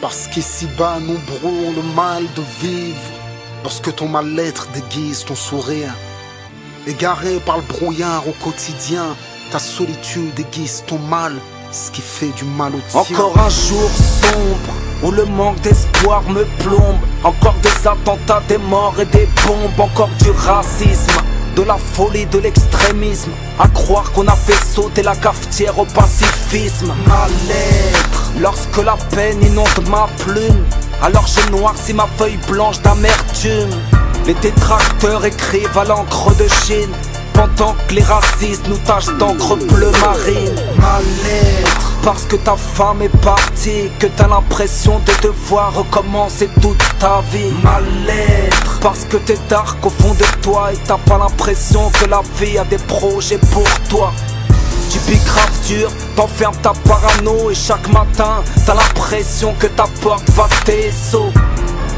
Parce qu'ici-bas, nombreux ont le mal de vivre. Lorsque ton mal-être déguise ton sourire. Égaré par le brouillard au quotidien, ta solitude aiguise ton mal, ce qui fait du mal au tien. Encore un jour sombre, où le manque d'espoir me plombe. Encore des attentats, des morts et des bombes. Encore du racisme, de la folie, de l'extrémisme. À croire qu'on a fait sauter la cafetière au pacifisme. Mal-être, lorsque la peine inonde ma plume, alors je noircis ma feuille blanche d'amertume. Les détracteurs écrivent à l'encre de Chine, pendant que les racistes nous tachent d'encre bleu marine. Mal-être, parce que ta femme est partie, que t'as l'impression de devoir recommencer toute ta vie. Mal-être, parce que t'es dark au fond de toi et t'as pas l'impression que la vie a des projets pour toi. Tu piques grave dur, t'enfermes ta parano et chaque matin t'as l'impression que ta porte va t'essorer.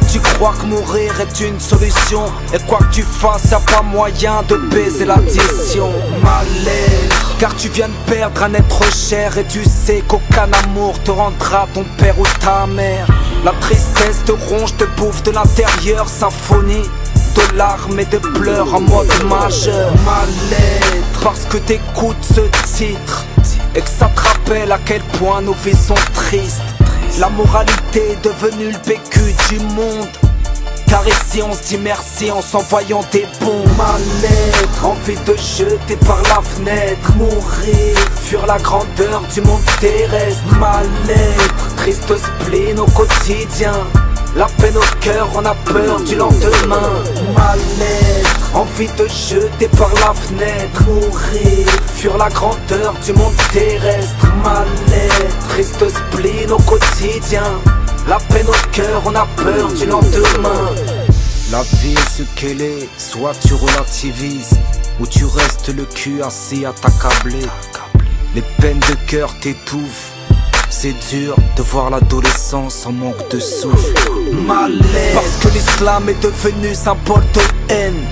Tu crois que mourir est une solution, et quoi que tu fasses, y'a pas moyen de baiser l'addition. Mal-être, car tu viens de perdre un être cher, et tu sais qu'aucun amour te rendra ton père ou ta mère. La tristesse te ronge, te bouffe de l'intérieur, symphonie de larmes et de pleurs en mode majeur. Mal-être, parce que t'écoutes ce titre et que ça te rappelle à quel point nos vies sont tristes. La moralité est devenue le PQ du monde, car ici on se dit merci en s'envoyant des bombes. Mal-être, envie de jeter par la fenêtre, mourir, fuir la grandeur du monde terrestre. Mal-être, triste spleen au quotidien, la peine au cœur, on a peur du lendemain. Mal-être, envie de jeter par la fenêtre, mourir, fuir la grandeur du monde terrestre. Mal-être, triste spleen au quotidien, la peine au cœur, on a peur du lendemain. La vie est ce qu'elle est, soit tu relativises, ou tu restes le cul assis à t'accabler. Les peines de cœur t'étouffent, c'est dur de voir l'adolescence en manque de souffle. Mal-être, parce que l'islam est devenu symbole de haine,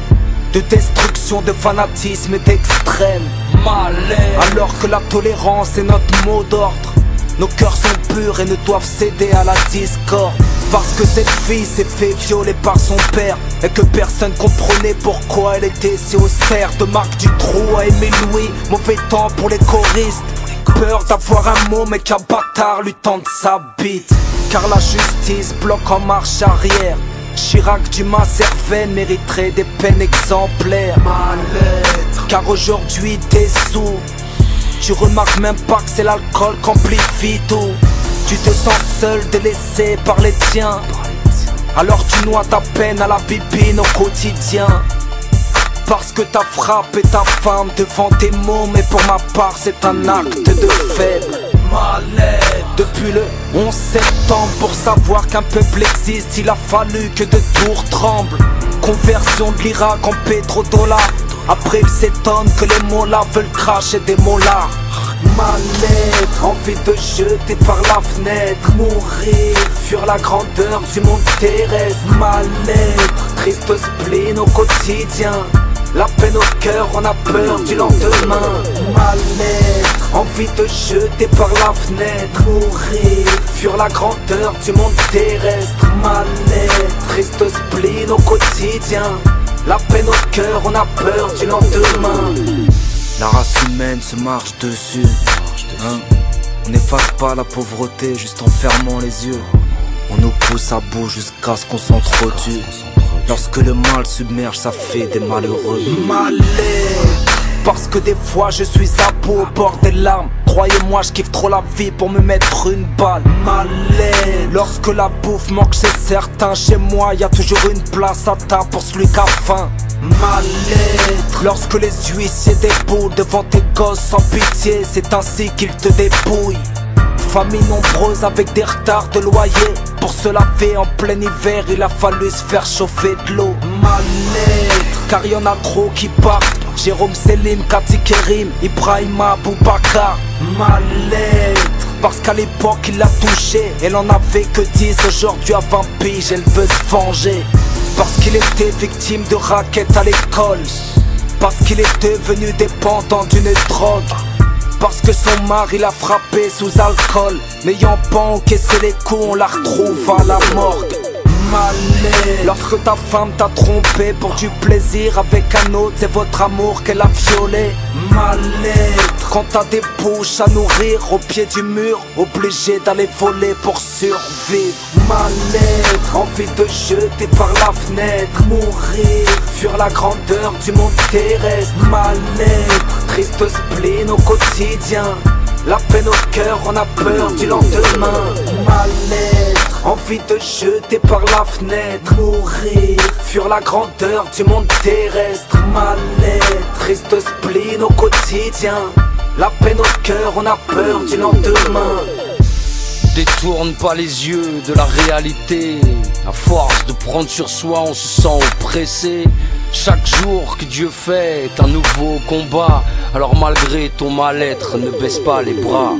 de destruction, de fanatisme et d'extrême. Mal-être, alors que la tolérance est notre mot d'ordre, nos cœurs sont purs et ne doivent céder à la discorde. Parce que cette fille s'est fait violer par son père, et que personne comprenait pourquoi elle était si austère. De Marc Dutroux à Aimé Louis, mauvais temps pour les choristes. Peur d'avoir un mot mais qu'un bâtard lui tente sa bite. Car la justice bloque en marche arrière. Chirac, Dumas, Servaine mériteraient des peines exemplaires. Mal-être, car aujourd'hui t'es sous, tu remarques même pas que c'est l'alcool qu'amplifie tout. Tu te sens seul, délaissé par les tiens, alors tu noies ta peine à la bibine au quotidien. Parce que ta frappe est infâme devant tes mots, mais pour ma part c'est un acte de faible. Mal-être, depuis le 11 septembre, pour savoir qu'un peuple existe, il a fallu que de tours tremblent. Conversion de l'Irak en pétrodollars, après il s'étonne que les mollahs veulent cracher des molars. Mal-être, envie de jeter par la fenêtre, mourir, fuir la grandeur du monde terrestre. Mal-être, triste spleen au quotidien, la peine au cœur, on a peur du lendemain. Mal-être, envie de jeter par la fenêtre, mourir, fuir la grandeur du monde terrestre. Mal-être, triste spleen au quotidien, la peine au cœur, on a peur du lendemain. La race humaine se marche dessus, hein? On n'efface pas la pauvreté juste en fermant les yeux. On nous pousse à bout jusqu'à ce qu'on s'entretue. Lorsque le mal submerge, ça fait des malheureux. Mal-être, parce que des fois je suis à bout au bord des larmes. Croyez-moi, je kiffe trop la vie pour me mettre une balle. Mal-être, lorsque la bouffe manque chez certains, chez moi y a toujours une place à table pour celui qui a faim. Mal-être, lorsque les huissiers déboulent devant tes gosses sans pitié, c'est ainsi qu'ils te dépouillent. Famille nombreuse avec des retards de loyer, pour se laver en plein hiver il a fallu se faire chauffer de l'eau. Mal-être, car y'en a trop qui partent, Jérôme Selim, Kati Kerim, Ibrahima Boubacar. Mal-être, parce qu'à l'époque il l'a touché, elle en avait que 10, aujourd'hui à 20 piges elle veut se venger. Parce qu'il était victime de raquettes à l'école, parce qu'il est devenu dépendant d'une drogue, parce que son mari l'a frappé sous alcool. N'ayant pas encaissé les coups, on la retrouve à la morgue. Mal-être. Lorsque ta femme t'a trompé pour du plaisir avec un autre, c'est votre amour qu'elle a violé. Mal-être. Quand t'as des bouches à nourrir au pied du mur, obligé d'aller voler pour survivre. Mal-être. Envie de jeter par la fenêtre, mourir, fuir la grandeur du monde terrestre. Mal-être. Triste spleen au quotidien, la peine au cœur, on a peur du lendemain. Mal-être, envie de jeter par la fenêtre, mourir, fuir la grandeur du monde terrestre. Mal-être, triste spleen au quotidien, la peine au cœur, on a peur du lendemain. Détourne pas les yeux de la réalité. À force de prendre sur soi, on se sent oppressé. Chaque jour que Dieu fait est un nouveau combat. Alors malgré ton mal-être, ne baisse pas les bras.